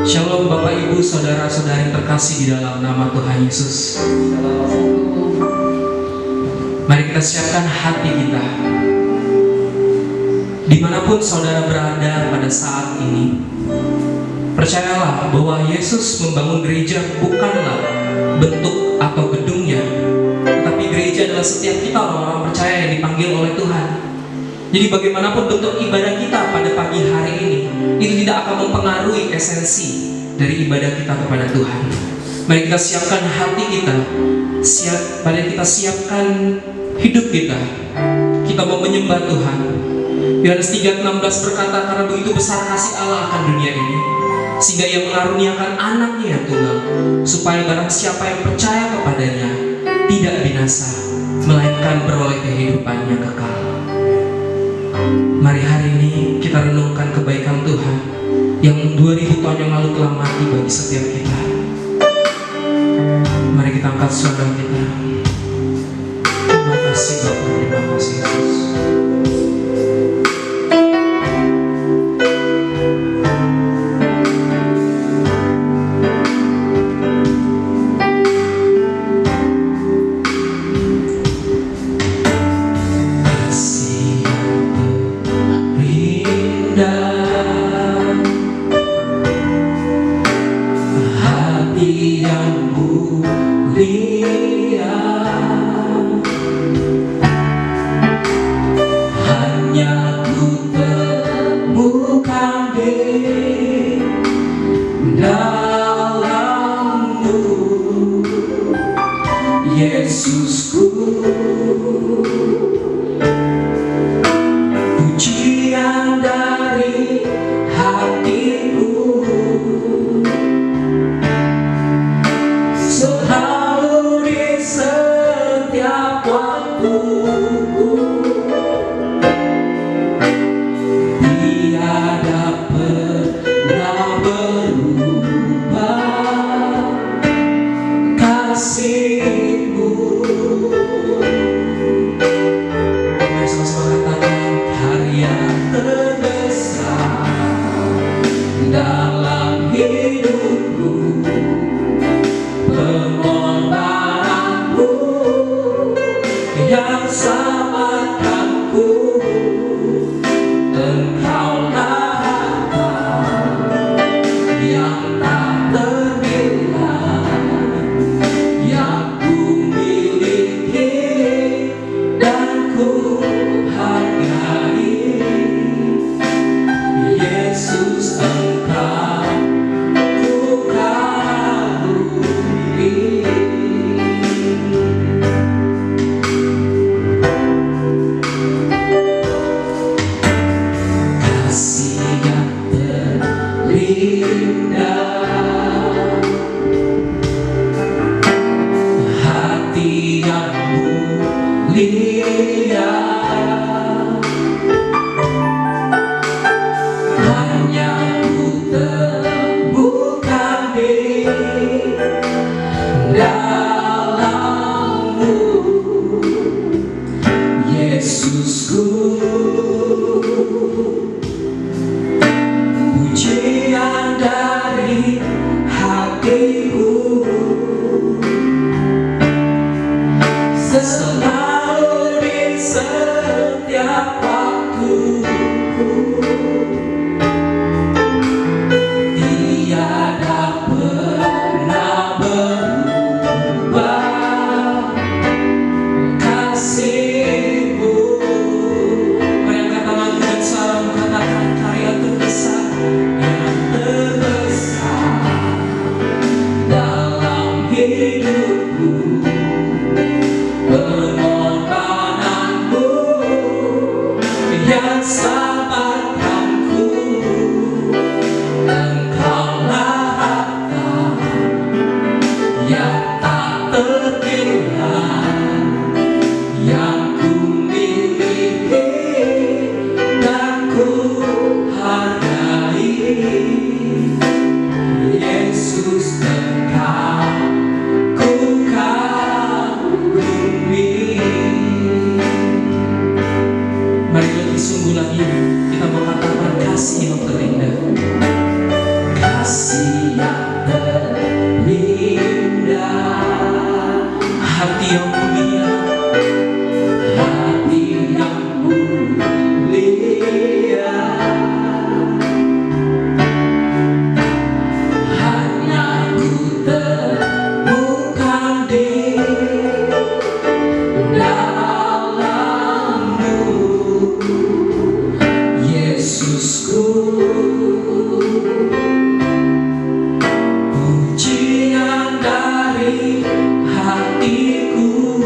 Shalom Bapak Ibu Saudara-saudari terkasih di dalam nama Tuhan Yesus. Mari kita siapkan hati kita. Dimanapun saudara berada pada saat ini, percayalah bahwa Yesus membangun gereja bukanlah bentuk atau gedungnya, tetapi gereja adalah setiap kita orang-orang percaya yang dipanggil oleh Tuhan. Jadi bagaimanapun bentuk ibadah kita pada pagi hari ini, itu tidak akan mempengaruhi esensi dari ibadah kita kepada Tuhan. Mari kita siapkan hati kita, mari kita siapkan hidup kita. Kita mau menyembah Tuhan. Yohanes 3:16 berkata, karena begitu besar kasih Allah akan dunia ini, sehingga Ia mengaruniakan anaknya yang tunggal, supaya barang siapa yang percaya kepadanya tidak binasa, melainkan beroleh kehidupan yang kekal. Mari hari ini kita renungkan kebaikan Tuhan yang 2000 tahun yang lalu telah mati bagi setiap kita. Mari kita angkat suara kita. Terima kasih Bapa, terima kasih Yesus. Mari lebih sungguh lagi kita mengatakan kasih yang terindah, kasih yang terindah, hati yang mulia, hati yang mulia. Hanya ku temukan di dalam-Mu, Yesusku. Pujian dari hatiku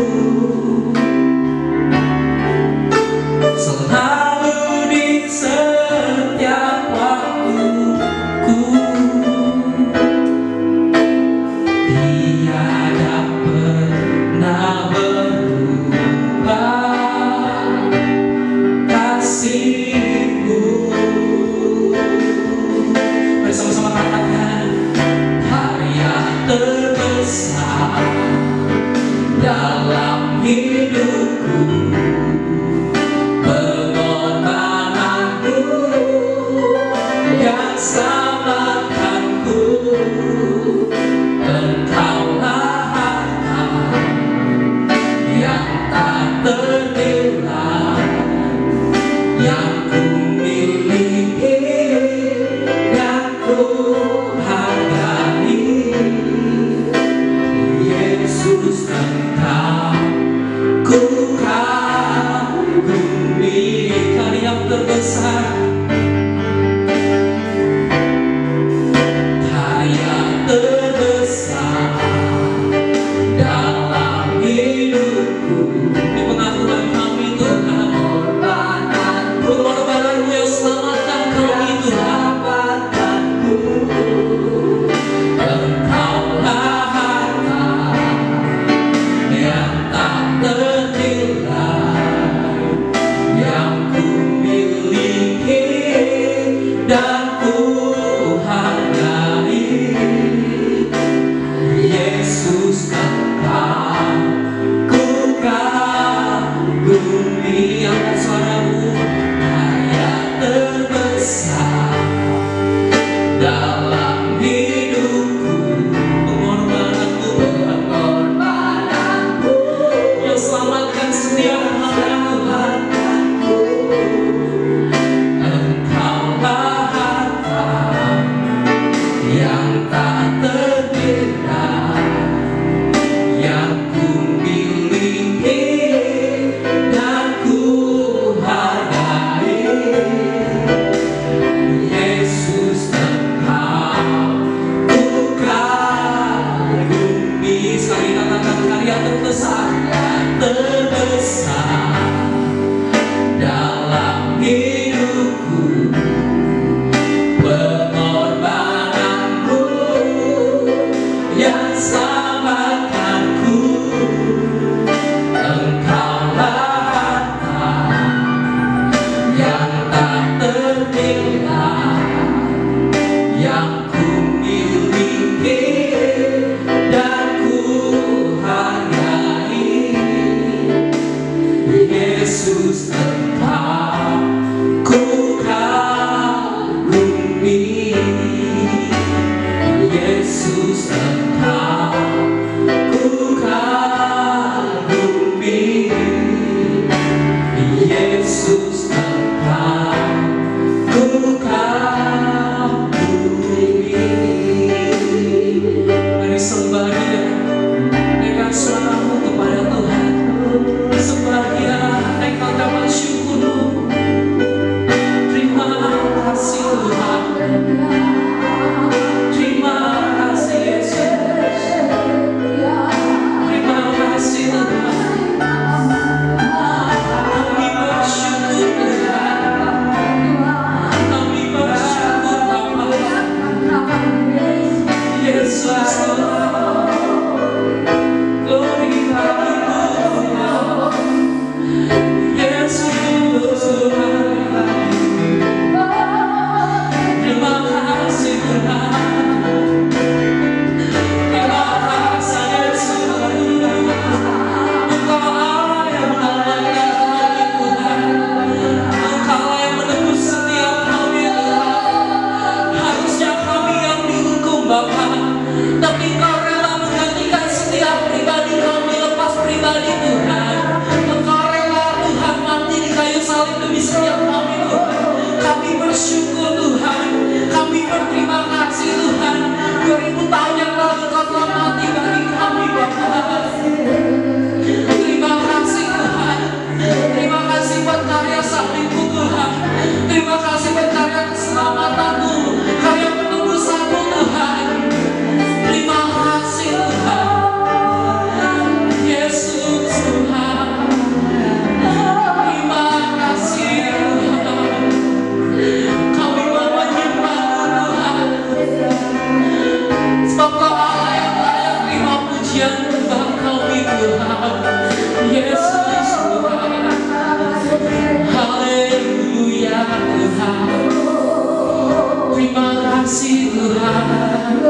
kasih Tuhan.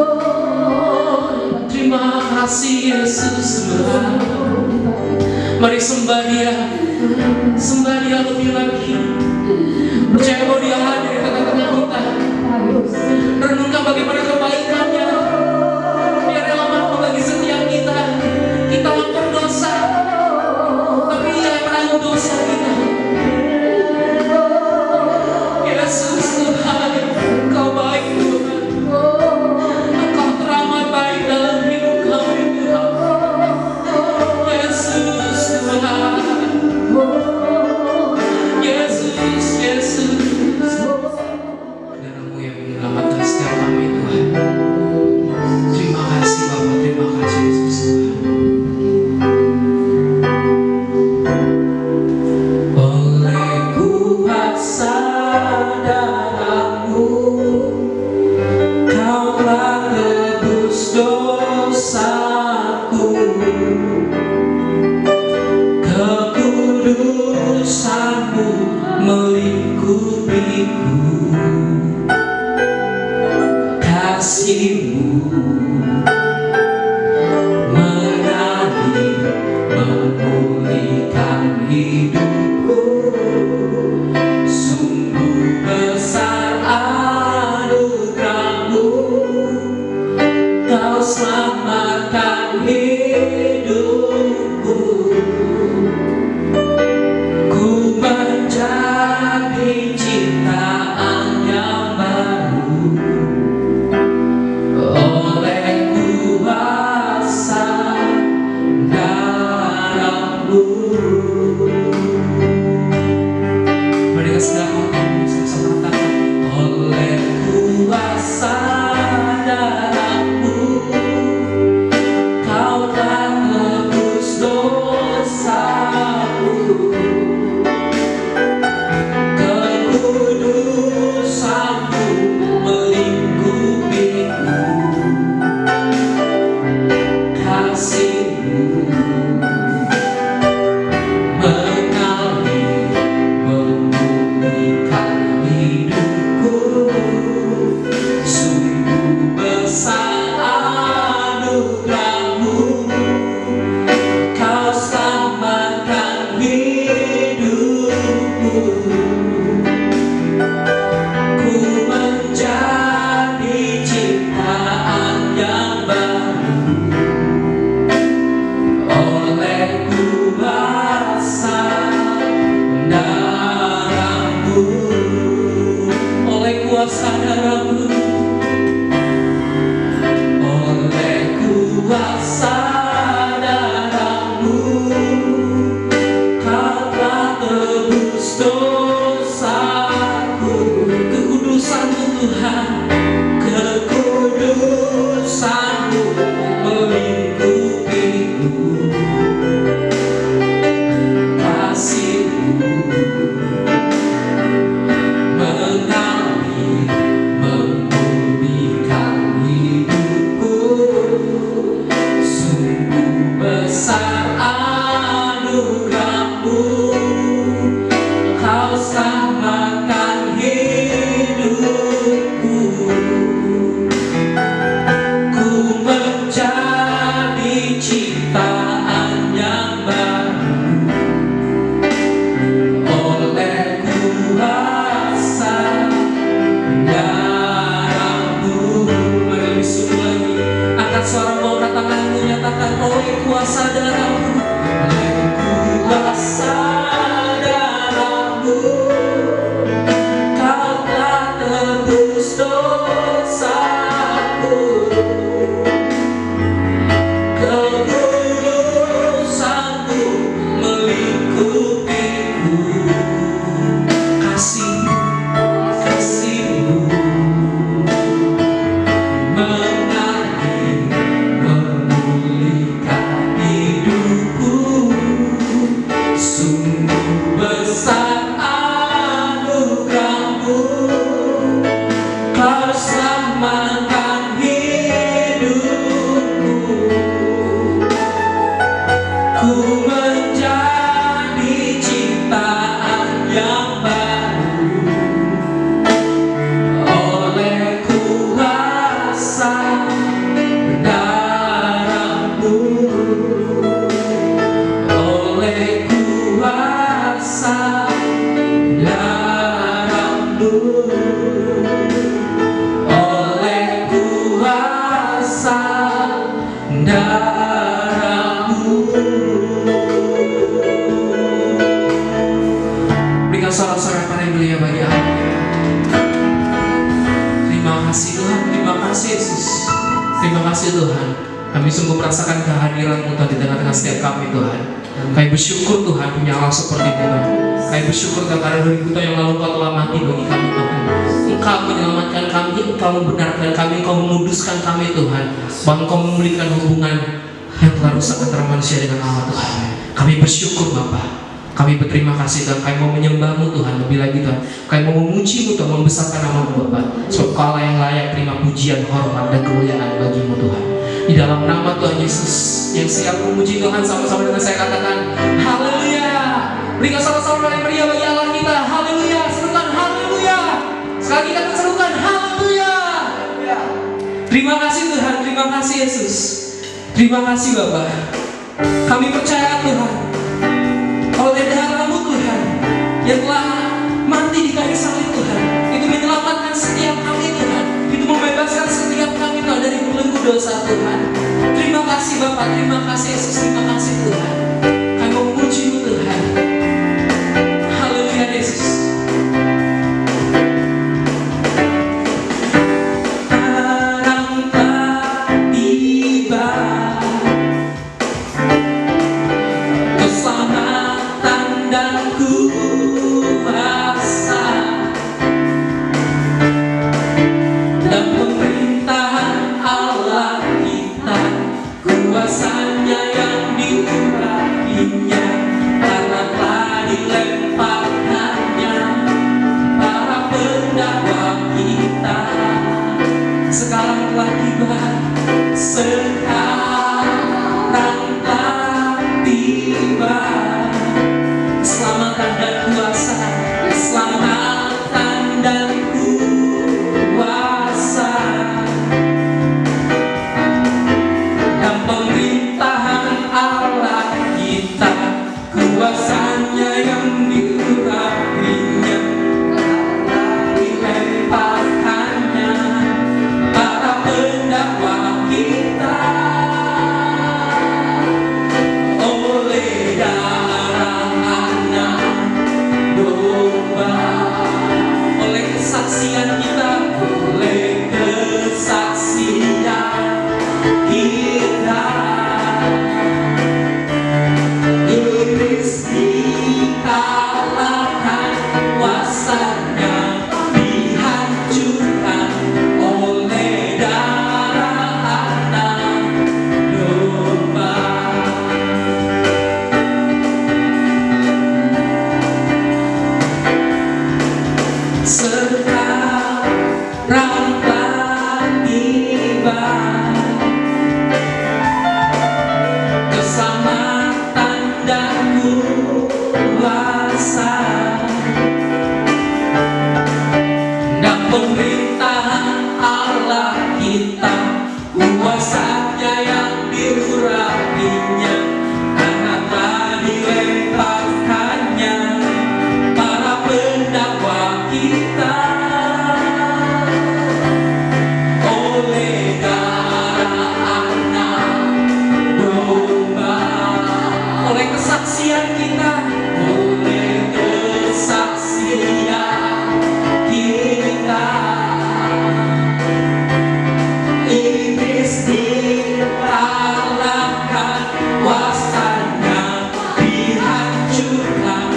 Terima kasih Yesus Tuhan. Mari sembah Dia lebih lagi. Percaya bahwa Dia hadir di tengah-tengah kita. Renungkan bagaimana kebaikannya. Dia rela mati bagi setiap kita. Kita lapor dosa, tapi Dia yang menanggung dosa kita. Yesus Tuhan, Engkau baik Tuhan. Engkau teramat baik dalam hidup kami Tuhan. Yesus Tuhan. Yesus. Darah-Mu yang menyelamatkan setiap kami Tuhan. Terima kasih Bapa, terima kasih Yesus Tuhan. Oleh kuasa darah-Mu, Kau telah tebus dosaku. Kekudusan-Mu melingkupiku. Kasih-Mu mengalir, memulihkan hidupku. Sungguh besar anugerah-Mu, Kau selamatkan hidupku. Ku menjadi ciptaan yang baru oleh kuasa darah-Mu. Mari kita sedang sama-sama katakan, oleh kuasa darah-Mu, Kau telah tebus dosaku. Kekudusan-Mu melingkupiku. Kasih-Mu mengalir, memulihkan hidupku. Sungguh besar anugerah-Mu, Kau selamatkan hidupku. Ku menjadi ciptaan yang baru oleh kuasa darah-Mu. Oleh kuasa darah-Mu, oleh kuasa darah-Mu, Kau telah tebus dosaku. Kekudusan-Mu Tuhan, kekudusan-Mu melingkupiku. Kasih-Mu mengalir, memulihkan hidupku. Sungguh besar anugerah-Mu, Kau selamatkan hidupku. Ku menjadi ciptaan yang baru oleh kuasa darah-Mu. Mari disuruh lagi, angkat suara mau katakanmu, nyatakan oleh kuasa darah-Mu. Oleh kuasa darah-Mu, Kau telah tebus dosaku. Kekudusan-Mu melingkupiku. Kasih-Mu mengalir, memulihkan hidupku. Sungguh besar anugerah-Mu, Kau selamatkan hidupku. Ku menjadi ciptaan yang baru oleh kuasa oleh kuasa darah-Mu. Berikan sorak-sorai pada yang mulia bagi Allah. Terima kasih Tuhan, terima kasih Yesus. Terima kasih Tuhan. Kami sungguh merasakan kehadiran-Mu Tuhan di tengah-tengah setiap kami Tuhan. Kami bersyukur Tuhan punya Allah seperti Tuhan. Kami bersyukur karena 2000 tahun yang lalu Kau telah mati bagi kami Tuhan. Engkau menyelamatkan kami, Engkau membenarkan kami, Engkau memuduskan kami Tuhan. Bahkan Engkau memulihkan hubungan yang telah rusak antara manusia dengan Allah Tuhan. Kami bersyukur Bapa. Kami berterima kasih Tuhan. Kami mau menyembah-Mu Tuhan lebih lagi Tuhan. Kami mau memuji-Mu Tuhan, membesarkan nama-Mu Bapa. Sebab Kau yang layak terima pujian, hormat dan kemuliaan bagi-Mu Tuhan. Di dalam nama Tuhan Yesus yang siap memuji Tuhan, sama-sama dengan saya katakan haleluya. Berikan sama-sama yang meriah bagi Allah kita. Haleluya. Serukan haleluya. Sekali kita serukan haleluya. Terima kasih Tuhan, terima kasih Yesus. Terima kasih Bapa. Kami percaya Tuhan, oleh darah-Mu Tuhan yang telah mati di kayu salib Tuhan, itu menyelamatkan setiap kami Tuhan, itu membebaskan setiap kami Tuhan dari belenggu dosa Tuhan. Terima kasih Bapa, terima kasih Yesus, terima kasih Tuhan. Kami mau memuji-Mu Tuhan. Haleluya Yesus. Terang telah tiba, keselamatan dan kuasa dan pemerintahan Allah kita, kuasanya yang diurapinya, karena telah dilemparkannya para pendakwa kita. Sekarang telah tiba, sekarang telah tiba, keselamatan dan kuasa, keselamatan dan kuasa dan pemerintahan Allah kita, kuasanya yang diurapinya, dilemparkannya para pendakwa kita. Oleh darah Anak Domba, oleh kesaksian kita, oleh kesaksian kita, iblis dikalahkan, kuasanya dihancurkan oleh darah Anak Domba. Sekarang telah tiba, keselamatan dan kuasa dan pemerintahan Allah kita, kuasanya yang diurapinya, karena telah dilemparkannya para pendakwa kita. Oleh darah Anak Domba, oleh kesaksian kita, oleh kesaksian kita, iblis dikalahkan, kuasanya dihancurkan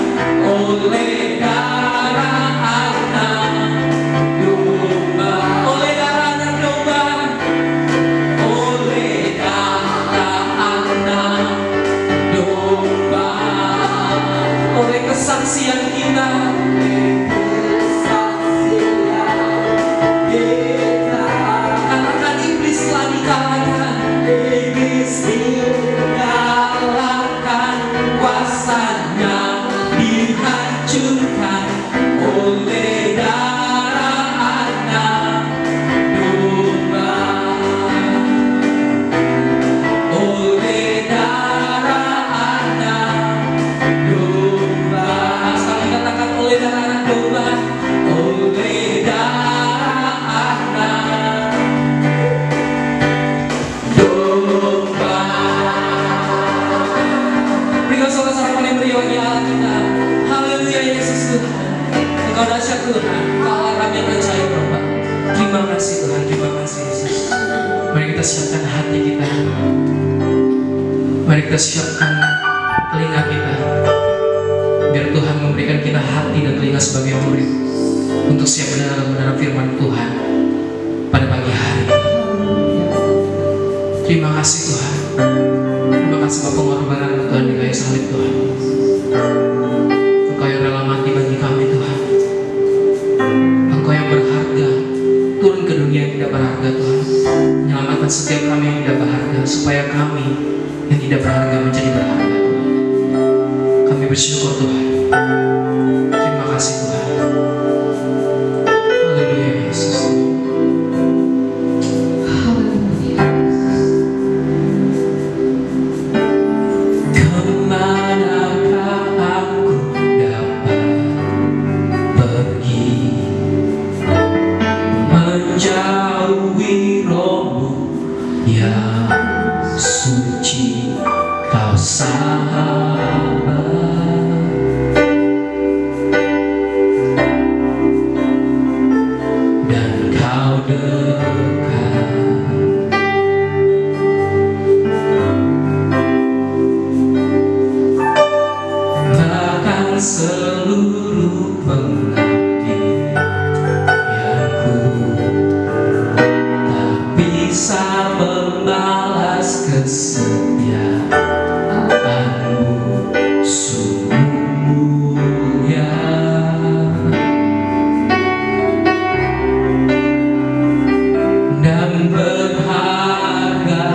oleh darah Anak siapkan hati kita. Mari kita siapkan telinga kita, biar Tuhan memberikan kita hati dan telinga sebagai murid untuk siap mendengar firman Tuhan pada pagi hari. Terima kasih Tuhan. Terima kasih Bapak pengorbanan Tuhan di kayu salib Tuhan. Engkau yang rela mati bagi kami Tuhan. Engkau yang berharga turun ke dunia yang tidak berharga Tuhan, menyelamatkan setiap kami yang tidak berharga, supaya kami yang tidak berharga menjadi berharga Tuhan. Kami bersyukur Tuhan. Terima kasih Tuhan. Haleluya Yesus. Kemanakah aku dapat pergi, menjauhi rohmu yang suci, kau sahabat, dan kau dekat. Bahkan seluruh pengabdianku tak bisa membalas kesetiaanmu, sungguh mulia dan berharga.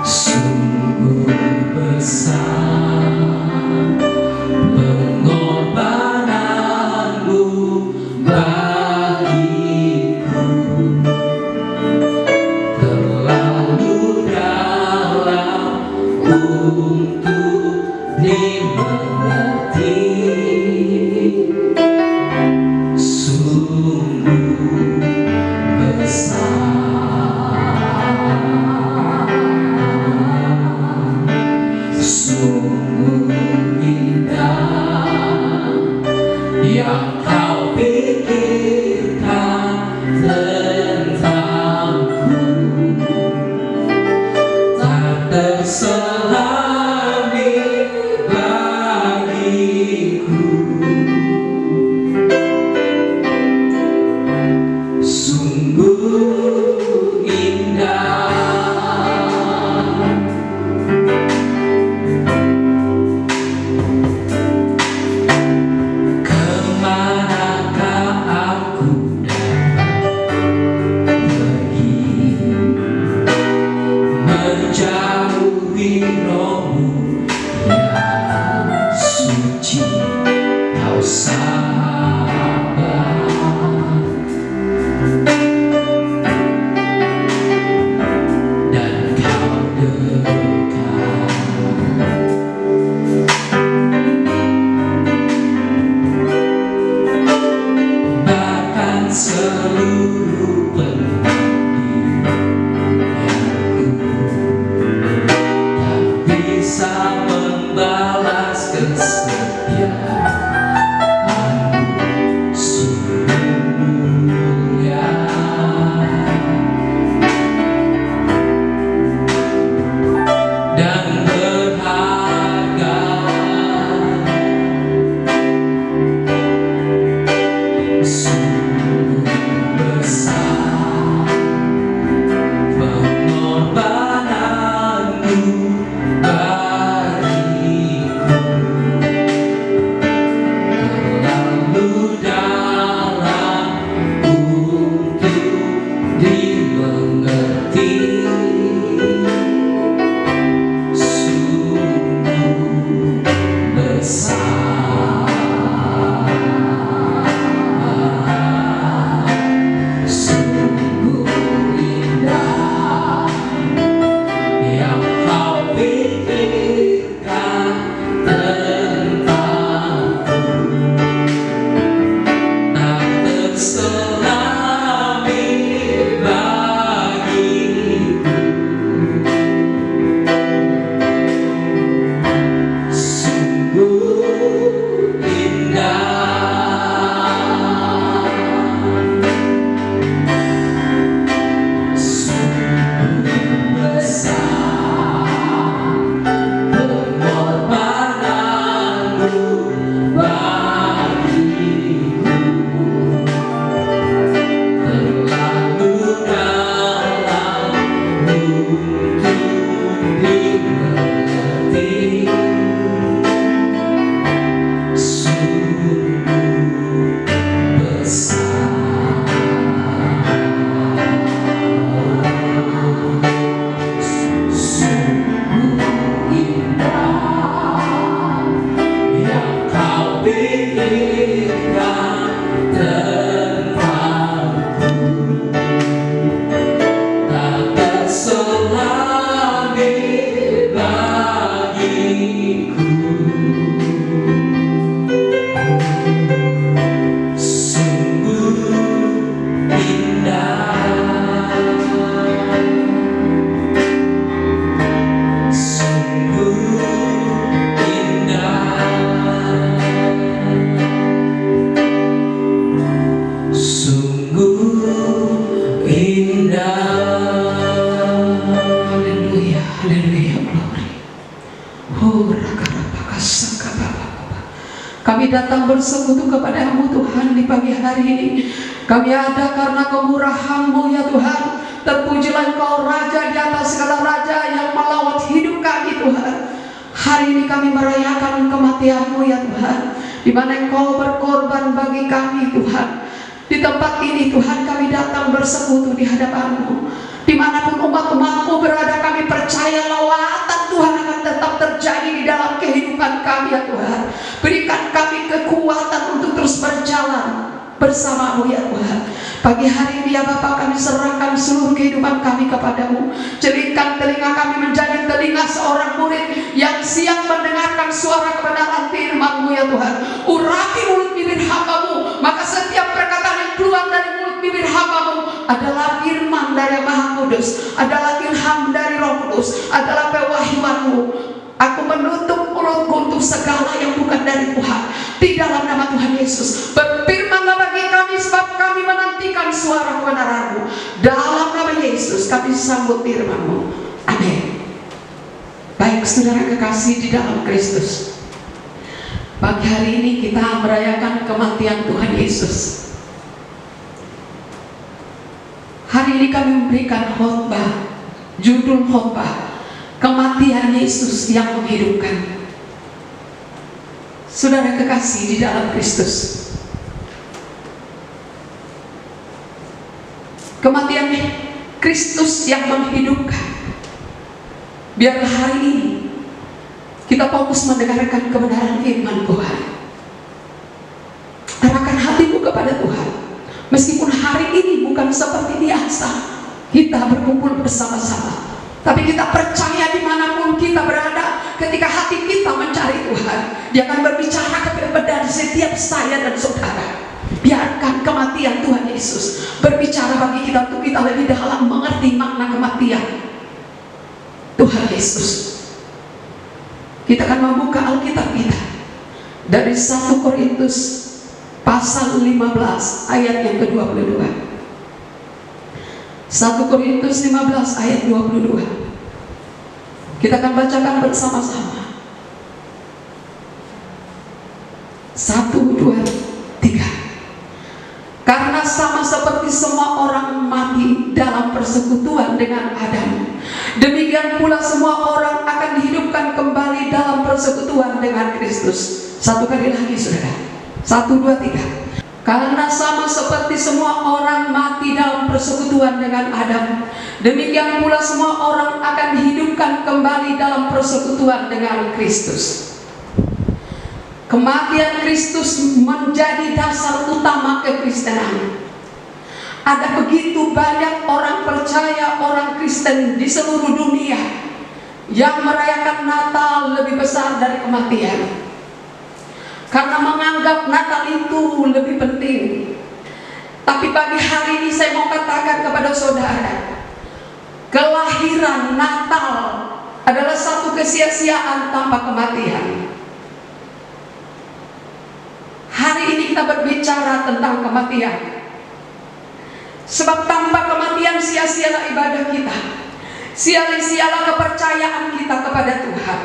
Sungguh besar pengorbananmu bagiku, terlalu dalam untuk dimengerti. Sungguh besar, sungguh indah yang kau pikirkan tentangku, tak terselami bagiku. Sungguh indah. Kemanakah aku dapat pergi, menjauhi rohmu yang suci, kau sahabat, dan kau dekat. Bahkan seluruh pengabdianku tak bisa membalas kesetiaanmu, Kau pikirkan tentangku, tak terselami bagiku. Sungguh indah, sungguh indah, sungguh indah. Haleluya, haleluya, glory. Oh, raka-raka-saka-baba. Kami datang bersekutu kepadamu Tuhan di pagi hari ini. Kami ada karena kemurahan-Mu ya Tuhan. Terpujilah Engkau Raja di atas segala raja yang melawat hidup kami Tuhan. Hari ini kami merayakan kematian-Mu ya Tuhan, di mana Engkau berkorban bagi kami Tuhan. Di tempat ini Tuhan kami datang bersekutu di hadapan-Mu. Dimanapun umat-umat-Mu berada, kami percaya lawatan Tuhan akan tetap terjadi di dalam kehidupan kami ya Tuhan. Berikan kami kekuatan untuk terus berjalan bersama-Mu ya Tuhan. Pagi hari ini ya Bapa, kami serahkan seluruh kehidupan kami kepadamu. Jadikan telinga kami menjadi telinga seorang murid yang siap mendengarkan suara kebenaran firman-Mu ya Tuhan. Urapi mulut bibir hamba-Mu, maka setiap perkataan yang keluar dari mulut bibir hamba-Mu adalah firman dari Yang Maha Kudus, adalah ilham dari Roh Kudus, adalah pewahyuan-Mu. Aku menutup mulutku untuk segala yang bukan dari Tuhan. Di dalam nama Tuhan Yesus, berfirmanlah bagi kami, sebab kami menantikan suara kebenaran-Mu. Dalam nama Yesus kami sambut firman-Mu. Amin. Baik saudara kekasih di dalam Kristus, pagi hari ini kita merayakan kematian Tuhan Yesus. Hari ini kami memberikan khotbah, judul khotbah, kematian Yesus yang menghidupkan. Saudara kekasih di dalam Kristus, kematian Kristus yang menghidupkan. Biarlah hari ini kita fokus mendengarkan kebenaran firman Tuhan. Arahkan hatimu kepada Tuhan. Meskipun hari ini bukan seperti biasa kita berkumpul bersama-sama, tapi kita percaya dimanapun kita berada, ketika hati kita mencari Tuhan, Dia akan berbicara kepada setiap saya dan saudara. Biarkan kematian Tuhan Yesus berbicara bagi kita untuk kita lebih dalam mengerti makna kematian Tuhan Yesus. Kita akan membuka Alkitab kita dari 1 Korintus pasal 15 ayat yang ke-22. 1 Korintus 15 ayat 22. Kita akan bacakan bersama-sama. 1, 2, 3. Karena sama seperti semua orang mati dalam persekutuan dengan Adam, demikian pula semua orang akan dihidupkan kembali dalam persekutuan dengan Kristus. Satu kali lagi saudara. 1, 2, 3. Karena sama seperti semua orang mati dalam persekutuan dengan Adam, demikian pula semua orang akan dihidupkan kembali dalam persekutuan dengan Kristus. Kematian Kristus menjadi dasar utama kekristenan. Ada begitu banyak orang percaya, orang Kristen di seluruh dunia yang merayakan Natal lebih besar dari kematian, karena menganggap Natal itu lebih penting. Tapi pagi hari ini saya mau katakan kepada saudara, kelahiran Natal adalah satu kesia-siaan tanpa kematian. Hari ini kita berbicara tentang kematian, sebab tanpa kematian sia-sialah ibadah kita, sia-sialah kepercayaan kita kepada Tuhan.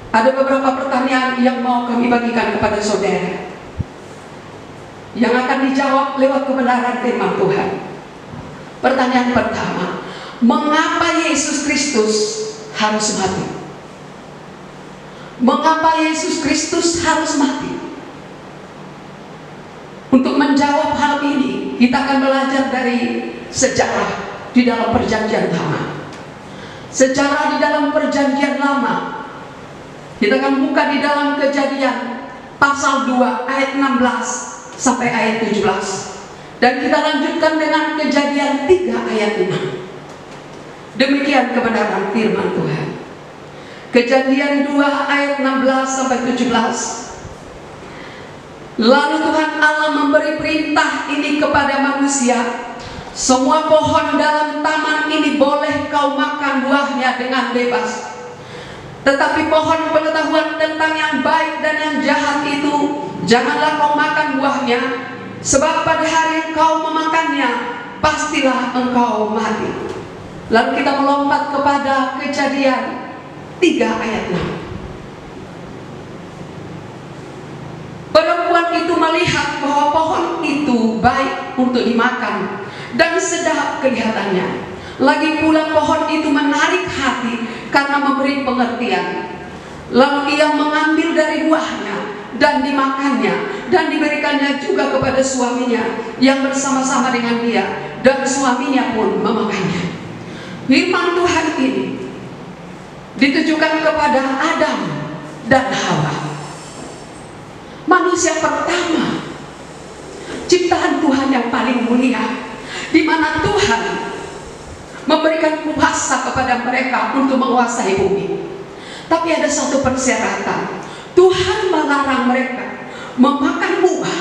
Ada beberapa pertanyaan yang mau kami bagikan kepada saudara, yang akan dijawab lewat kebenaran firman Tuhan. Pertanyaan pertama, mengapa Yesus Kristus harus mati? Mengapa Yesus Kristus harus mati? Untuk menjawab hal ini, kita akan belajar dari sejarah di dalam Perjanjian Lama. Sejarah di dalam Perjanjian Lama, kita akan buka di dalam Kejadian pasal 2 ayat 16 sampai ayat 17. Dan kita lanjutkan dengan Kejadian 3 ayat 6. Demikian kebenaran firman Tuhan. Kejadian 2 ayat 16 sampai 17. Lalu Tuhan Allah memberi perintah ini kepada manusia. Semua pohon dalam taman ini boleh kau makan buahnya dengan bebas. Tetapi pohon pengetahuan tentang yang baik dan yang jahat itu janganlah kau makan buahnya, sebab pada hari engkau memakannya pastilah engkau mati. Lalu kita melompat kepada Kejadian 3 ayat 6. Perempuan itu melihat bahwa pohon itu baik untuk dimakan dan sedap kelihatannya. Lagi pula pohon itu menarik hati karena memberi pengertian. Lalu ia mengambil dari buahnya dan dimakannya, dan diberikannya juga kepada suaminya yang bersama-sama dengan dia, dan suaminya pun memakannya. Firman Tuhan ini ditujukan kepada Adam dan Hawa, manusia pertama, ciptaan Tuhan yang paling mulia, di mana Tuhan memberikan kuasa kepada mereka untuk menguasai bumi. Tapi ada satu persyaratan. Tuhan melarang mereka memakan buah.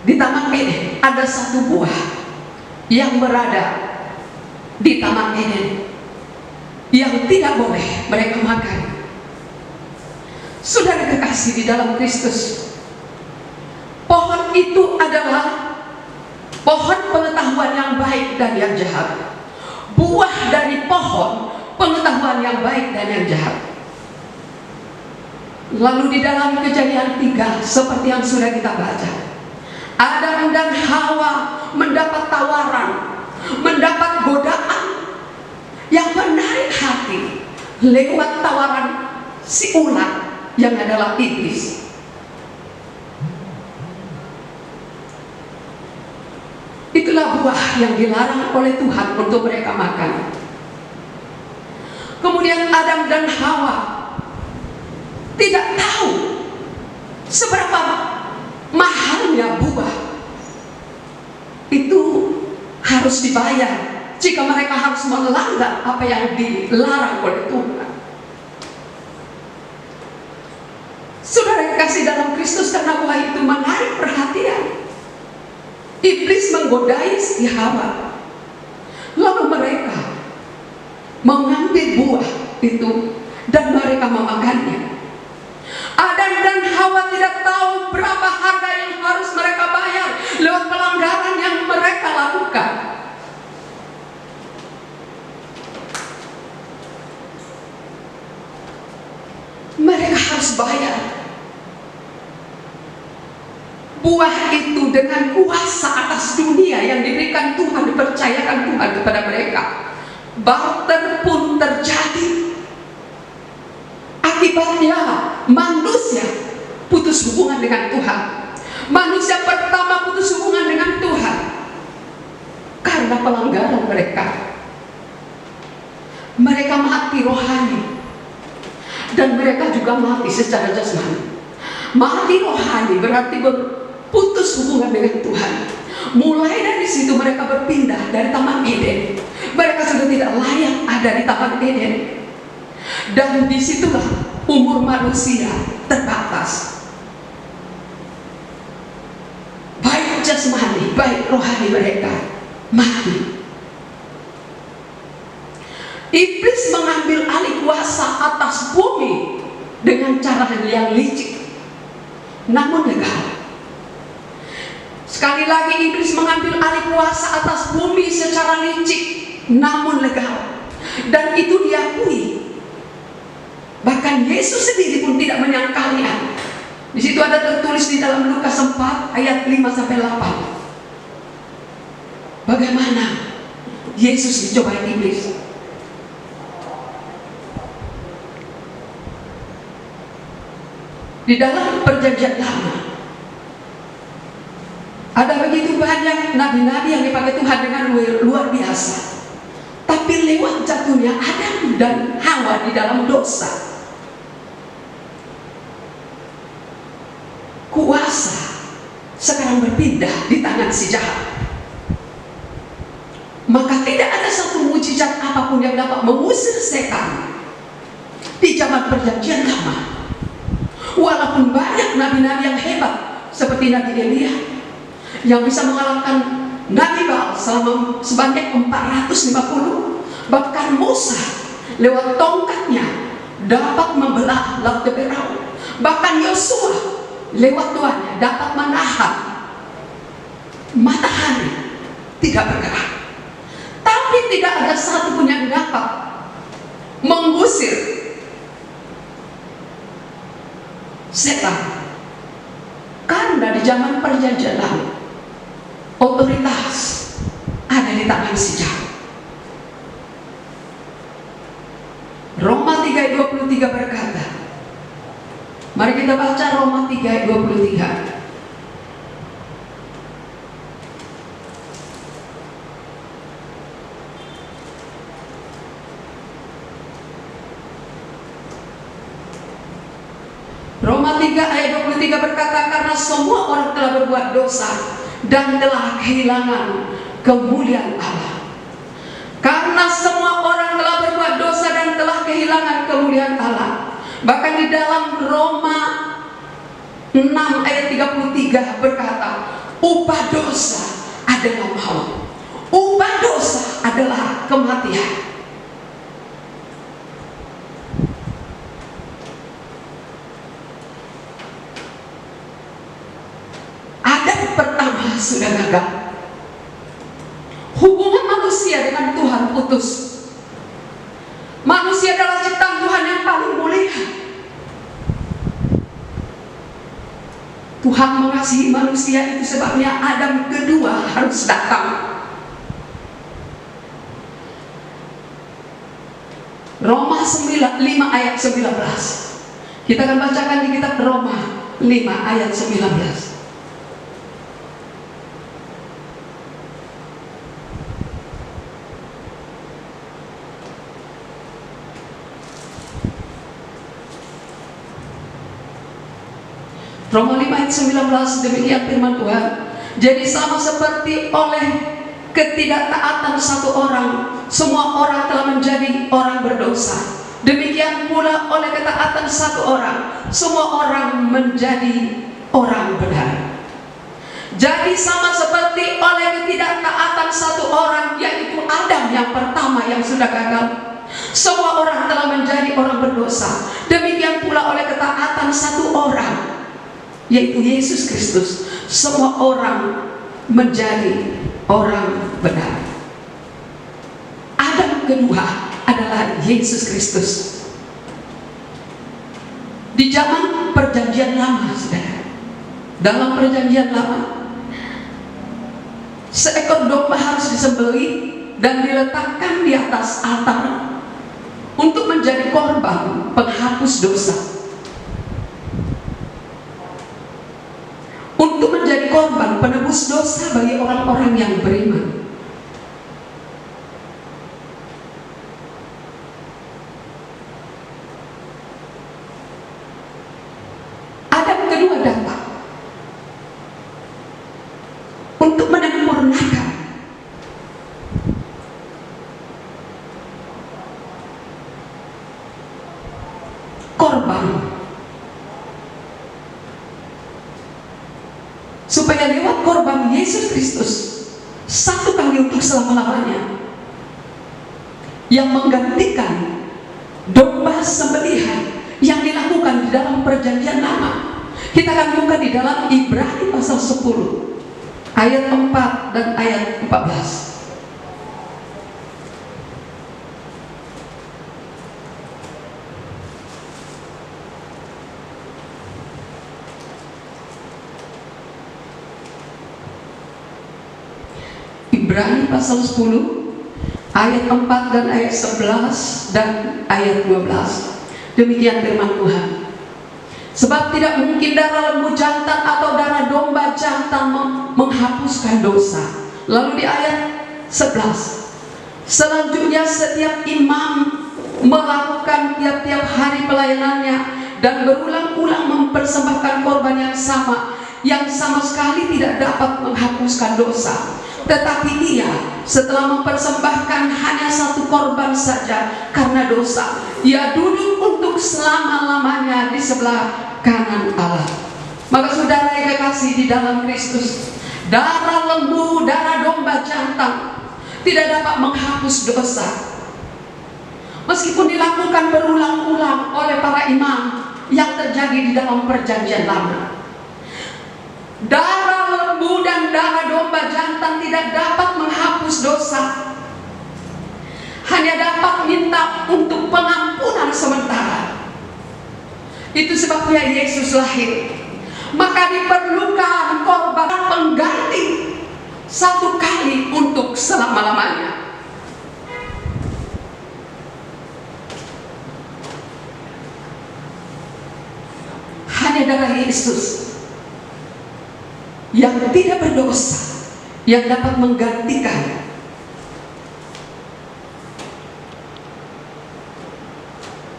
Di Taman Eden ada satu buah yang berada di Taman Eden yang tidak boleh mereka makan. Saudara kekasih di dalam Kristus, pohon itu adalah pohon pengetahuan yang baik dan yang jahat. Buah dari pohon pengetahuan yang baik dan yang jahat. Lalu di dalam Kejadian 3 seperti yang sudah kita baca, Adam dan Hawa mendapat tawaran, mendapat godaan yang menarik hati lewat tawaran si ular yang adalah iblis. Itulah buah yang dilarang oleh Tuhan untuk mereka makan. Kemudian Adam dan Hawa tidak tahu seberapa mahalnya buah itu harus dibayar jika mereka harus melanggar apa yang dilarang oleh Tuhan. Saudara yang kasih dalam Kristus, karena buah itu menarik perhatian, iblis menggodai si Hawa. Lalu mereka mengambil buah itu dan mereka memakannya. Adam dan Hawa tidak tahu berapa harga yang harus mereka bayar lewat pelanggaran yang mereka lakukan. Mereka harus bayar. Buah itu dengan kuasa atas dunia yang diberikan Tuhan, dipercayakan Tuhan kepada mereka. Barter pun terjadi. Akibatnya manusia putus hubungan dengan Tuhan. Manusia pertama putus hubungan dengan Tuhan karena pelanggaran mereka. Mereka mati rohani dan mereka juga mati secara jasmani. Mati rohani berarti putus hubungan dengan Tuhan. Mulai dari situ mereka berpindah dari Taman Eden. Mereka sudah tidak layak ada di Taman Eden. Dan disitulah umur manusia terbatas. Baik jasmani, baik rohani mereka mati. Iblis mengambil alih kuasa atas bumi dengan cara yang licik, namun legal. Sekali lagi iblis mengambil alih kuasa atas bumi secara licik, namun legal. Dan itu diakui. Bahkan Yesus sendiri pun tidak menyangkalnya. Di situ ada tertulis di dalam Lukas 4 ayat 5-8. Bagaimana Yesus dicobai iblis? Di dalam perjanjian lama ada begitu banyak nabi-nabi yang dipakai Tuhan dengan luar biasa. Tapi lewat jatuhnya Adam dan Hawa di dalam dosa, sekarang berpindah di tangan si jahat. Maka tidak ada satu mujizat apapun yang dapat mengusir setan di zaman perjanjian lama. Walaupun banyak nabi-nabi yang hebat seperti Nabi Elia yang bisa mengalahkan Nabi Baal selama sebanyak 450, bahkan Musa lewat tongkatnya dapat membelah laut Teberau, bahkan Yosua lewat tuannya dapat menahan matahari tidak bergerak. Tapi tidak ada satu pun yang dapat mengusir setan. Karena di zaman perjanjian lama otoritas ada di tangan si jahat. Roma 3 ayat 23 berkata, mari kita baca Roma 3 ayat 23. Roma 3 ayat 23 berkata, karena semua orang telah berbuat dosa dan telah kehilangan kemuliaan Allah. Karena semua orang telah berbuat dosa dan telah kehilangan kemuliaan Allah. Bahkan di dalam Roma 6 ayat 33 berkata, upah dosa adalah maut. Upah dosa adalah kematian. Pertama sudah gagal. Hubungan manusia dengan Tuhan putus. Manusia adalah ciptaan Tuhan yang paling mulia. Tuhan mengasihi manusia, itu sebabnya Adam kedua harus datang. Roma 5 ayat 19. Kita akan bacakan di kitab Roma 5 ayat 19. Roma 5 ayat 19, demikian firman Tuhan. Jadi sama seperti oleh ketidaktaatan satu orang, semua orang telah menjadi orang berdosa. Demikian pula oleh ketaatan satu orang, semua orang menjadi orang benar. Jadi sama seperti oleh ketidaktaatan satu orang, yaitu Adam yang pertama yang sudah gagal, semua orang telah menjadi orang berdosa. Demikian pula oleh ketaatan satu orang, yaitu Yesus Kristus, semua orang menjadi orang benar. Adam kedua adalah Yesus Kristus. Di zaman perjanjian lama, saudara, dalam perjanjian lama, seekor domba harus disembelih dan diletakkan di atas altar untuk menjadi korban penghapus dosa, untuk menjadi korban penebus dosa bagi orang-orang yang beriman. Adam kedua datang untuk menyempurnakan korban, supaya lewat korban Yesus Kristus satu kali untuk selama-lamanya yang menggantikan domba sembelihan yang dilakukan di dalam perjanjian lama. Kita akan buka di dalam Ibrani pasal 10 ayat 4 dan ayat 14. Ibrani pasal 10 ayat 4 dan ayat 11 dan ayat 12. Demikian firman Tuhan. Sebab tidak mungkin darah lembu jantan atau darah domba jantan menghapuskan dosa. Lalu di ayat 11, selanjutnya setiap imam melakukan tiap-tiap hari pelayanannya dan berulang-ulang mempersembahkan korban yang sama, yang sama sekali tidak dapat menghapuskan dosa. Tetapi Ia setelah mempersembahkan hanya satu korban saja karena dosa, Ia duduk untuk selama-lamanya di sebelah kanan Allah. Maka saudara yang kekasih di dalam Kristus, darah lembu, darah domba jantan tidak dapat menghapus dosa. Meskipun dilakukan berulang-ulang oleh para imam yang terjadi di dalam perjanjian lama, darah lembu dan darah domba jantan tidak dapat menghapus dosa. Hanya dapat minta untuk pengampunan sementara. Itu sebabnya Yesus lahir. Maka diperlukan korban pengganti satu kali untuk selama-lamanya. Hanya darah Yesus yang tidak berdosa yang dapat menggantikan,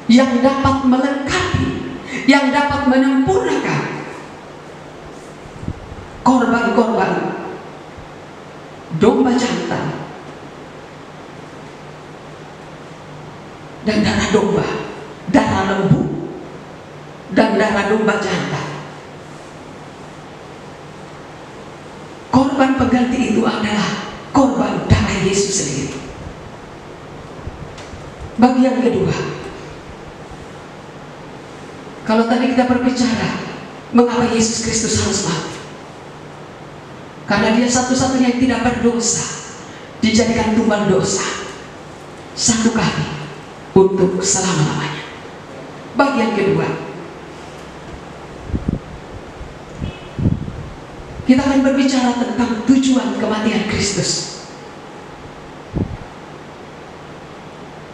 yang dapat melengkapi, yang dapat menyempurnakan korban-korban domba jantan dan darah domba, darah lembu dan darah domba jantan. Korban pengganti itu adalah korban darah Yesus sendiri. Bagian kedua, kalau tadi kita berbicara mengapa Yesus Kristus harus mati, karena Dia satu-satunya yang tidak berdosa, dijadikan tumbal dosa satu kali untuk selama-lamanya. Bagian kedua, kita akan berbicara tentang tujuan kematian Kristus.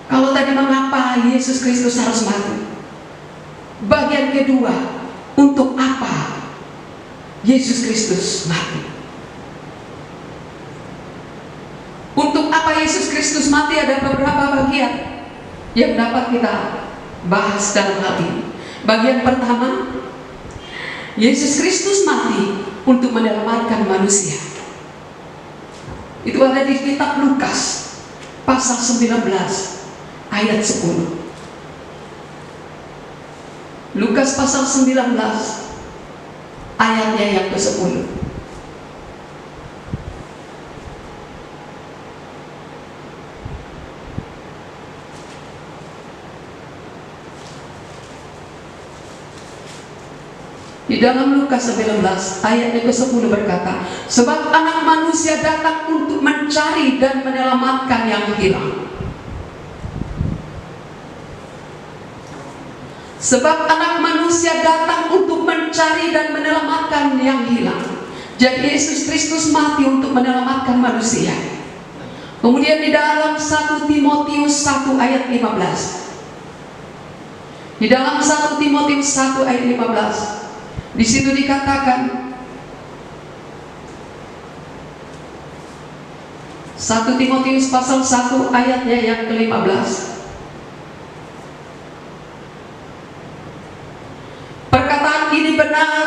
Kalau tadi mengapa Yesus Kristus harus mati, bagian kedua, untuk apa Yesus Kristus mati? Untuk apa Yesus Kristus mati ada beberapa bagian yang dapat kita bahas dalam hal ini. Bagian pertama, Yesus Kristus mati untuk menyelamatkan manusia. Itu ada di kitab Lukas pasal 19 ayat 10. Lukas pasal 19 ayatnya yang ke-10. Di dalam Lukas 19 ayat yang ke-10 berkata, sebab anak manusia datang untuk mencari dan menyelamatkan yang hilang. Sebab anak manusia datang untuk mencari dan menyelamatkan yang hilang. Jadi Yesus Kristus mati untuk menyelamatkan manusia. Kemudian di dalam 1 Timotius 1 ayat 15. Di dalam 1 Timotius 1 ayat 15. Di situ dikatakan 1 Timotius pasal 1 ayatnya yang ke-15. Perkataan ini benar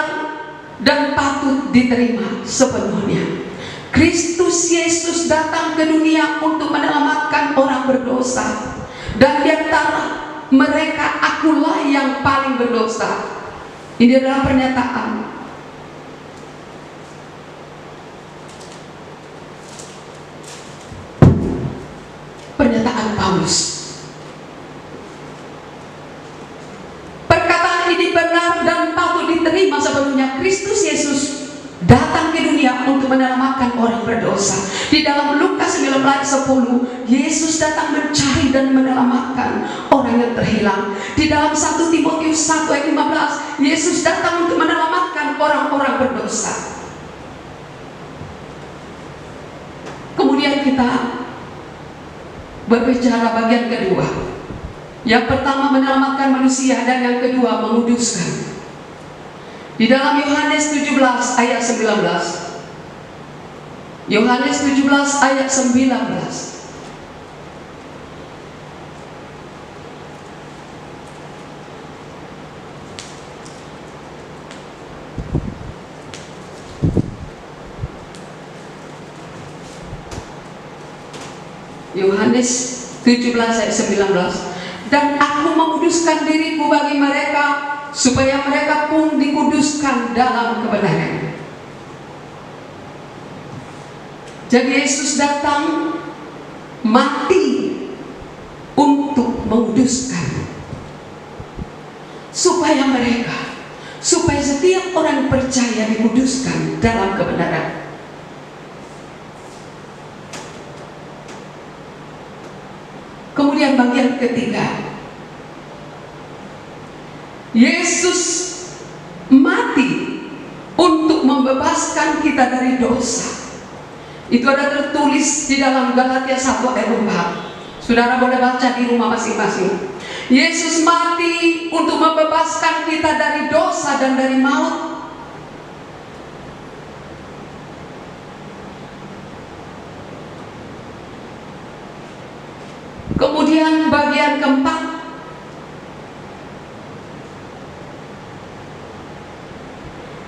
dan patut diterima sepenuhnya. Kristus Yesus datang ke dunia untuk menyelamatkan orang berdosa, dan di antara mereka akulah yang paling berdosa. Ini adalah pernyataan Paulus. Perkataan ini benar dan patut diterima sepenuhnya. Kristus Yesus datang ke dunia untuk menyelamatkan orang berdosa. Di dalam Lukas 19 ayat 10, Yesus datang mencari dan menyelamatkan orang yang terhilang. Di dalam 1 Timotius 1 ayat 15, Yesus datang untuk menyelamatkan orang-orang berdosa. Kemudian kita berbicara bagian kedua. Yang pertama menyelamatkan manusia, dan yang kedua menguduskan. Di dalam Yohanes 17 ayat 19. Yohanes 17 ayat 19. Yohanes 17 ayat 19. Dan aku menguduskan diriku bagi mereka, supaya mereka pun dikuduskan dalam kebenaran. Jadi Yesus datang mati untuk menguduskan, supaya setiap orang percaya dikuduskan dalam kebenaran. Kemudian bagian ketiga, Yesus mati untuk membebaskan kita dari dosa. Itu ada tertulis di dalam Galatia 1 ayat 4. Saudara boleh baca di rumah masing-masing. Yesus mati untuk membebaskan kita dari dosa dan dari maut. Kemudian bagian keempat,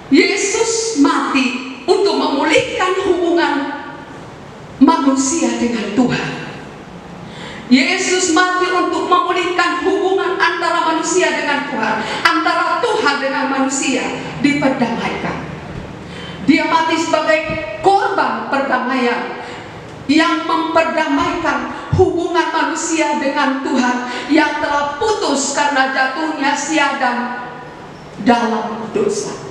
Yesus mati untuk memulihkan hubungan manusia dengan Tuhan. Yesus mati untuk memulihkan hubungan antara manusia dengan Tuhan, antara Tuhan dengan manusia, diperdamaikan. Dia mati sebagai korban perdamaian yang memperdamaikan hubungan manusia dengan Tuhan yang telah putus karena jatuhnya si Adam dalam dosa.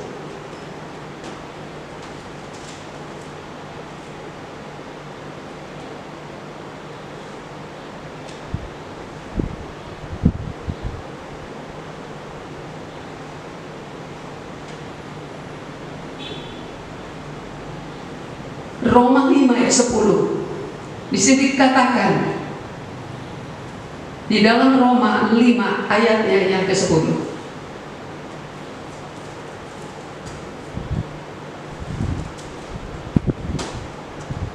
Roma 5 ayat 10. Di sini dikatakan di dalam Roma 5 ayatnya yang ke-10.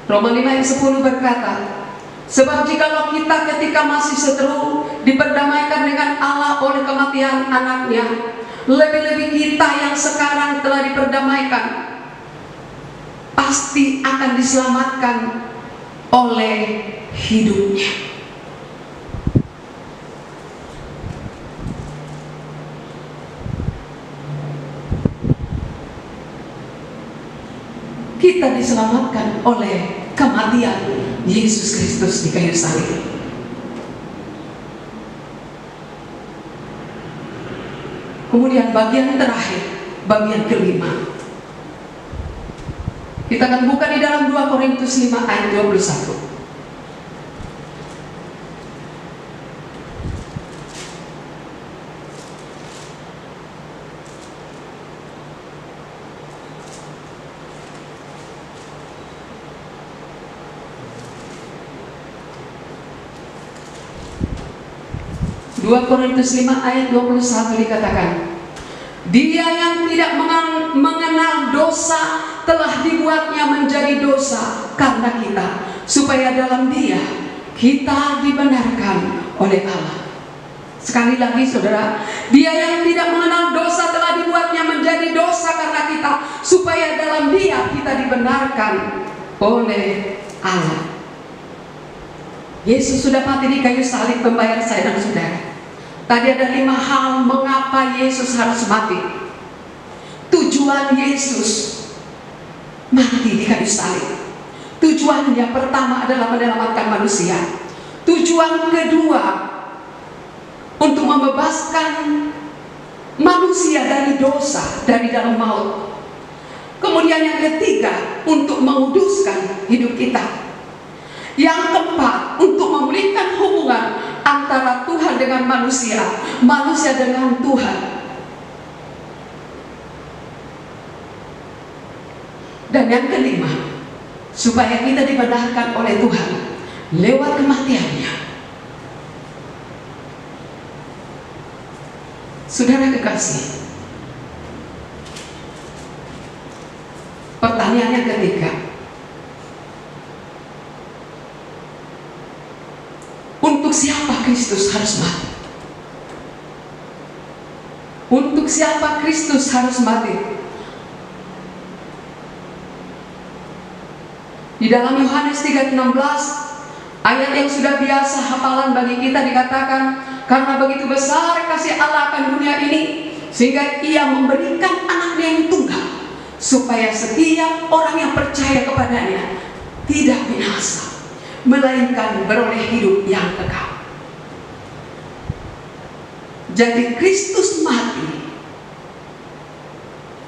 Roma 5 ayat 10 berkata, sebab jikalau kita ketika masih seteru diperdamaikan dengan Allah oleh kematian anaknya, lebih-lebih kita yang sekarang telah diperdamaikan pasti akan diselamatkan oleh hidupnya. Kita diselamatkan oleh kematian Yesus Kristus di kayu salib. Kemudian bagian terakhir, bagian kelima, kita akan buka di dalam 2 Korintus 5 ayat 21. Dua Korintus 5 ayat 21 dikatakan, dia yang tidak mengenal dosa telah dibuatnya menjadi dosa karena kita, supaya dalam dia kita dibenarkan oleh Allah. Sekali lagi saudara, dia yang tidak mengenal dosa telah dibuatnya menjadi dosa karena kita, supaya dalam dia kita dibenarkan oleh Allah. Yesus sudah mati di kayu salib membayar saya dan saudara. Tadi ada 5 hal mengapa Yesus harus mati. Tujuan Yesus mati di kayu salib, tujuannya pertama adalah menyelamatkan manusia. Tujuan kedua, untuk membebaskan manusia dari dosa, dari dalam maut. Kemudian yang ketiga, untuk menguduskan hidup kita. Yang keempat, untuk memulihkan hubungan antara Tuhan dengan manusia, manusia dengan Tuhan. Dan yang kelima, supaya kita dibenarkan oleh Tuhan lewat kematiannya. Saudara kekasih, pertanyaan yang ketiga, untuk siapa Kristus harus mati? Untuk siapa Kristus harus mati? Di dalam Yohanes 3:16 Ayat yang sudah biasa hafalan bagi kita dikatakan, karena begitu besar kasih Allah akan dunia ini, sehingga Ia memberikan anaknya yang tunggal, supaya setiap orang yang percaya kepadanya tidak binasa, melainkan beroleh hidup yang kekal. Jadi Kristus mati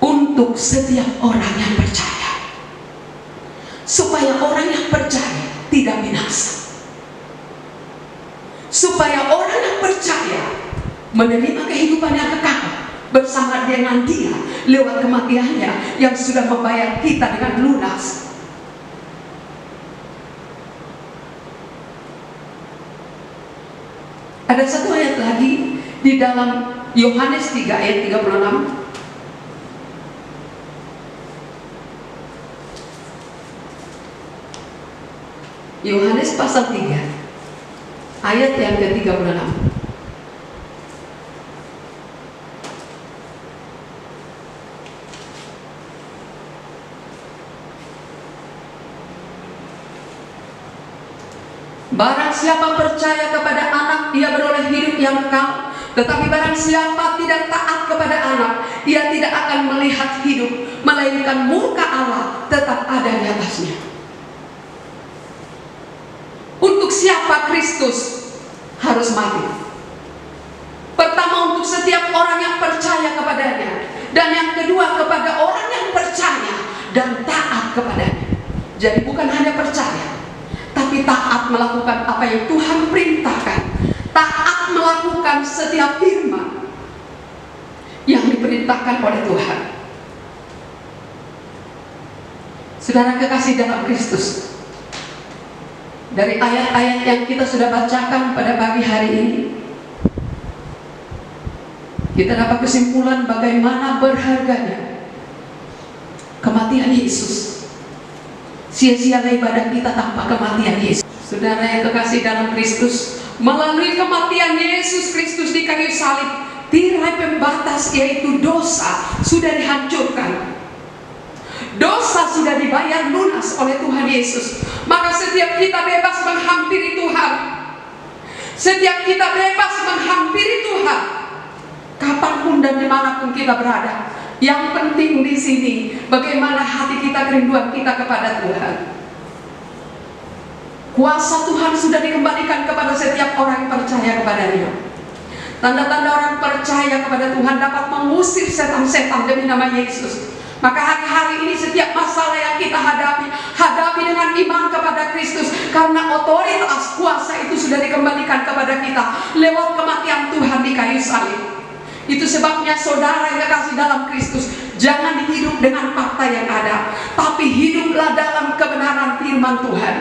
untuk setiap orang yang percaya, supaya orang yang percaya tidak binasa, supaya orang yang percaya menerima kehidupan yang kekal bersama dengan Dia lewat kematiannya yang sudah membayar kita dengan lunas. Ada satu ayat lagi di dalam Yohanes 3 ayat 36. Yohanes pasal 3 ayat yang ke-36. Barang siapa percaya kepada anak, ia beroleh hidup yang kekal. Tetapi barang siapa tidak taat kepada anak, ia tidak akan melihat hidup, melainkan murka Allah tetap ada di atasnya. Untuk siapa Kristus harus mati? Pertama, untuk setiap orang yang percaya kepadanya, dan yang kedua kepada orang yang percaya dan taat kepadanya. Jadi bukan hanya percaya, tapi taat melakukan apa yang Tuhan perintahkan, taat melakukan setiap firman yang diperintahkan oleh Tuhan. Saudara kekasih dalam Kristus, dari ayat-ayat yang kita sudah bacakan pada pagi hari ini, kita dapat kesimpulan bagaimana berharganya kematian Yesus. Sia-sialah ibadah kita tanpa kematian Yesus. Saudara yang kekasih dalam Kristus, melalui kematian Yesus Kristus di kayu salib, tirai pembatas yaitu dosa sudah dihancurkan. Dosa sudah dibayar lunas oleh Tuhan Yesus. Maka setiap kita bebas menghampiri Tuhan. Setiap kita bebas menghampiri Tuhan, kapanpun dan dimanapun kita berada. Yang penting di sini bagaimana hati kita, kerinduan kita kepada Tuhan. Kuasa Tuhan sudah dikembalikan kepada setiap orang yang percaya kepada-Nya. Tanda-tanda orang percaya kepada Tuhan dapat mengusir setan-setan demi nama Yesus. Maka hari-hari ini setiap masalah yang kita hadapi dengan iman kepada Kristus, karena otoritas kuasa itu sudah dikembalikan kepada kita lewat kematian Tuhan di kayu salib. Itu sebabnya saudara yang kekasih dalam Kristus, jangan hidup dengan fakta yang ada, tapi hiduplah dalam kebenaran firman Tuhan.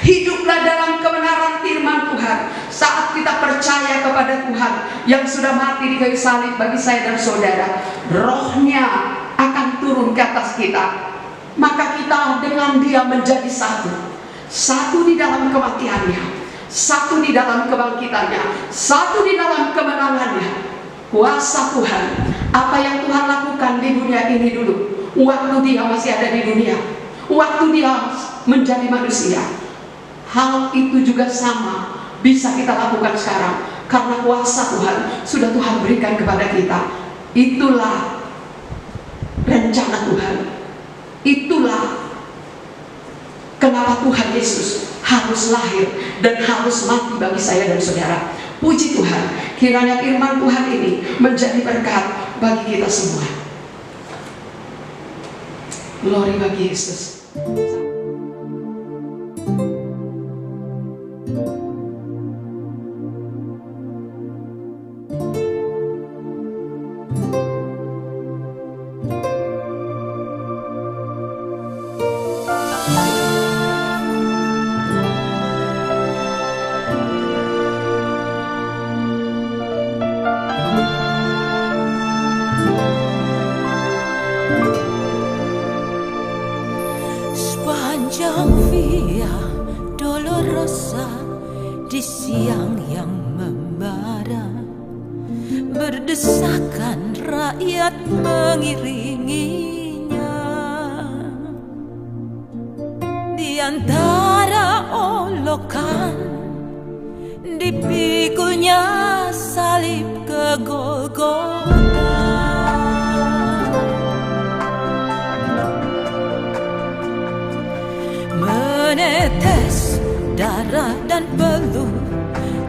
Hiduplah dalam kebenaran firman Tuhan. Saat kita percaya kepada Tuhan yang sudah mati di kayu salib bagi saya dan saudara, Roh-Nya akan turun ke atas kita. Maka kita dengan Dia menjadi satu. Satu di dalam kematiannya, satu di dalam kebangkitannya, satu di dalam kemenangannya. Kuasa Tuhan, apa yang Tuhan lakukan di dunia ini dulu, waktu Dia masih ada di dunia, waktu Dia menjadi manusia, hal itu juga sama bisa kita lakukan sekarang, karena kuasa Tuhan sudah Tuhan berikan kepada kita. Itulah rencana Tuhan. Itulah kenapa Tuhan Yesus harus lahir dan harus mati bagi saya dan saudara. Puji Tuhan, kiranya firman Tuhan ini menjadi berkat bagi kita semua. Glory bagi Yesus. Sepanjang Via Dolorosa di siang yang membara, berdesakan rakyat mengiringinya. Di antara ditolokkan, dipikulnya salib ke Golgota. Menetes darah dan peluh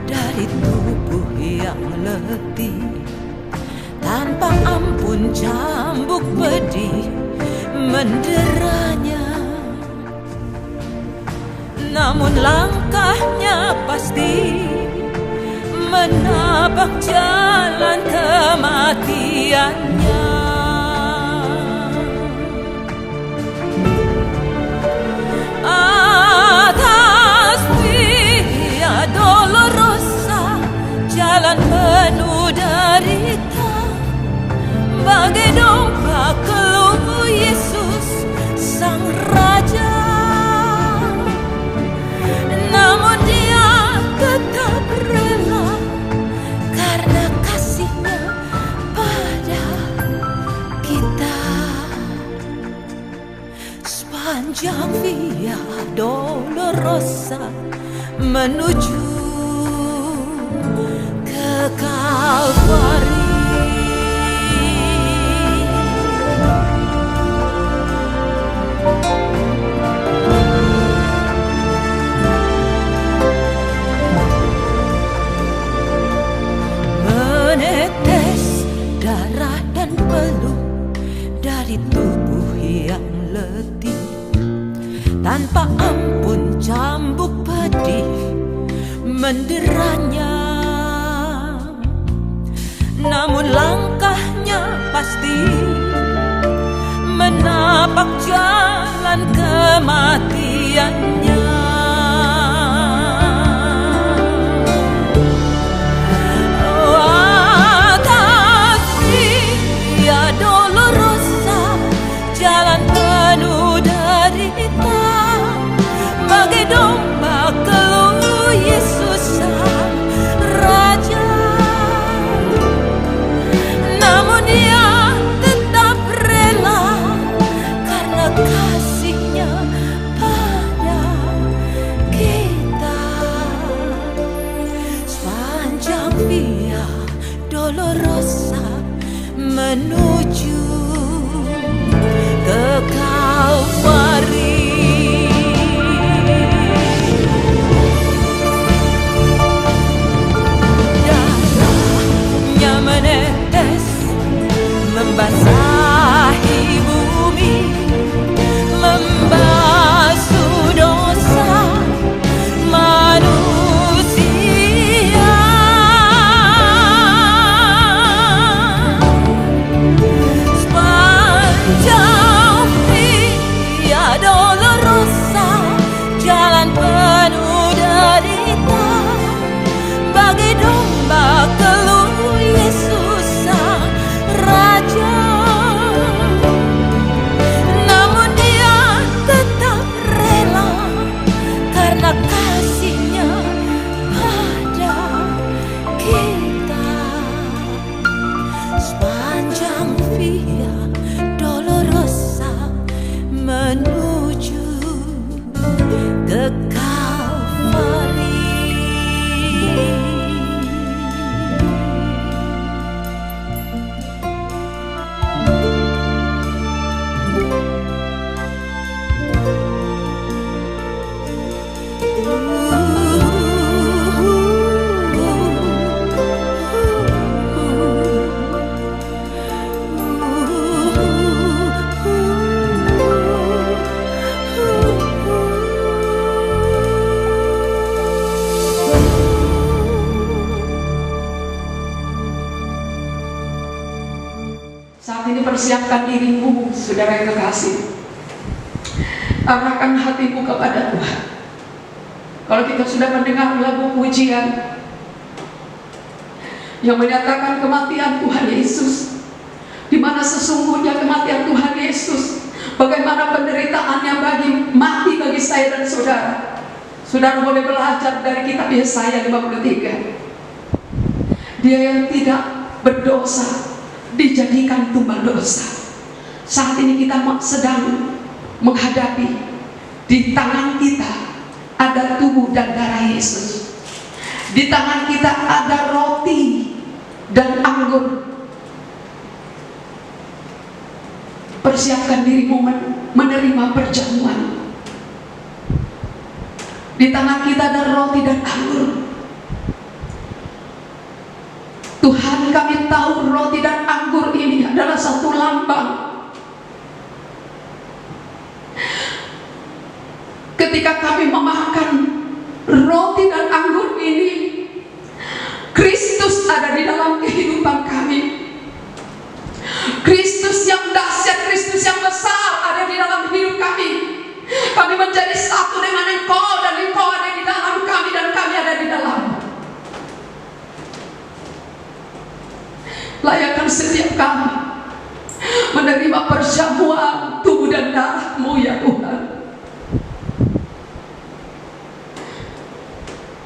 dari tubuh yang letih, tanpa ampun cambuk pedih menderanya. Namun langkahnya pasti menapak jalan kematiannya. Atas Via Dolorosa, jalan penuh derita, bagai domba keluh Yesus Sang Raja. Namun Dia tetap rela karena kasih-Nya pada kita. Sepanjang Via Dolorosa menuju ke Kalvari. Menetes darah dan peluh dari tubuh yang letih, tanpa ampun cambuk pedih menderanya. Namun langkahnya pasti menapak jalan kematiannya. Atas Via Dolorosa, jalan penuh derita, bagai domba keluh Yesus Sang Raja. Namun Dia tetap rela karena kasih-Nya pada kita. Sepanjang Via Dolorosa menuju ke Kalvari. Darahnya menetes membasahi bumi, membasuh dosa manusia. Sepanjang Via Dolorosa, jalan penuh derita, bagai domba keluh Yesus Sang Raja. Namun Dia tetap rela karena kasih-Nya pada kita. Sepanjang Via Dolorosa menuju ke Kalvari. Saat ini persiapkan dirimu, saudara yang kekasih. Arahkan hatimu kepada Tuhan. Kalau kita sudah mendengar lagu pujian yang menyatakan kematian Tuhan Yesus, di mana sesungguhnya kematian Tuhan Yesus, bagaimana penderitaannya mati bagi saya dan saudara. Saudara boleh belajar dari kitab Yesaya 53. Dia yang tidak berdosa dijadikan tumbal dosa. Saat ini kita sedang menghadapi di tangan kita ada tubuh dan darah Yesus. Di tangan kita ada roti dan anggur. Persiapkan dirimu menerima perjamuan. Di tangan kita ada roti dan anggur. Tuhan, kami tahu roti dan anggur ini adalah satu lambang. Ketika kami memakan roti dan anggur ini, Kristus ada di dalam kehidupan kami. Kristus yang dahsyat, Kristus yang besar ada di dalam hidup kami. Kami menjadi satu dengan Engkau, dan Engkau ada di dalam kami dan kami ada di dalam. Layakkan setiap kami menerima perjamuan tubuh dan darah-Mu ya Tuhan.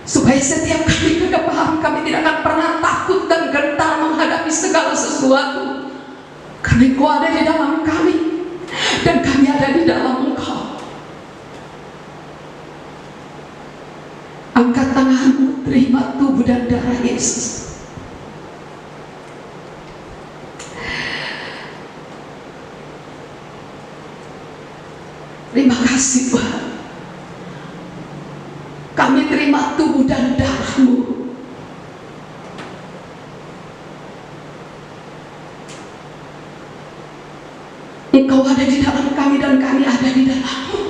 Supaya setiap kali ke depan kami tidak akan pernah takut dan gentar menghadapi segala sesuatu. Karena Engkau ada di dalam kami dan kami ada di dalam Engkau. Angkat tanganmu, terima tubuh dan darah Yesus. Terima kasih Tuhan. Kami terima tubuh dan darah-Mu. Engkau ada di dalam kami dan kami ada di dalam-Mu.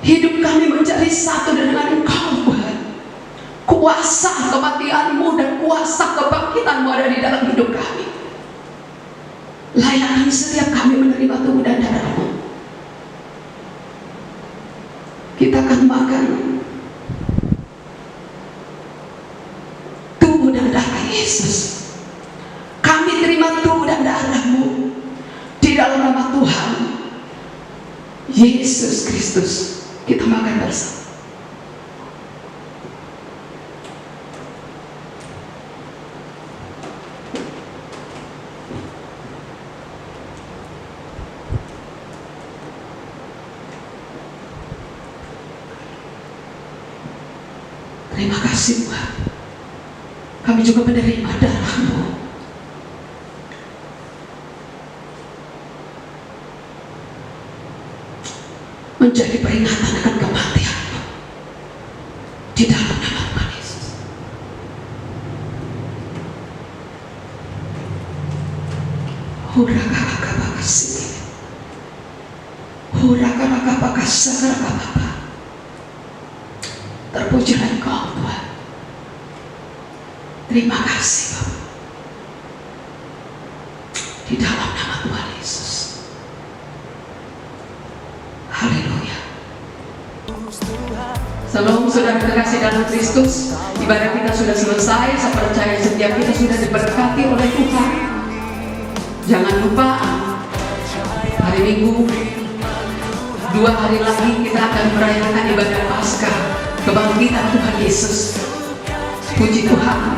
Hidup kami menjadi satu dengan Engkau Tuhan. Kuasa kematian-Mu dan kuasa kebangkitan-Mu ada di dalam hidup kami. Layakkan setiap kami menerima tubuh dan darah-Mu. Kita akan makan tubuh dan darah Yesus. Kami terima tubuh dan darah-Mu di dalam nama Tuhan Yesus Kristus. Kita makan bersama. Terima kasih Tuhan. Kami juga menerima darah-Mu. Menjadi peringatan akan kematian-Mu di dalam nama Tuhan Yesus. Huraka-raka-bakasih. Huraka-raka-bakasah-raka-bapa. Terpujilah Engkau Tuhan. Terima kasih Bapak. Di dalam nama Tuhan Yesus. Haleluya. Shalom saudara terkasih dalam Kristus. Ibadah kita sudah selesai. Saya percaya setiap kita sudah diberkati oleh Tuhan. Jangan lupa hari Minggu 2 hari lagi kita akan merayakan ibadah Paskah kebangkitan Tuhan Yesus. Puji Tuhan.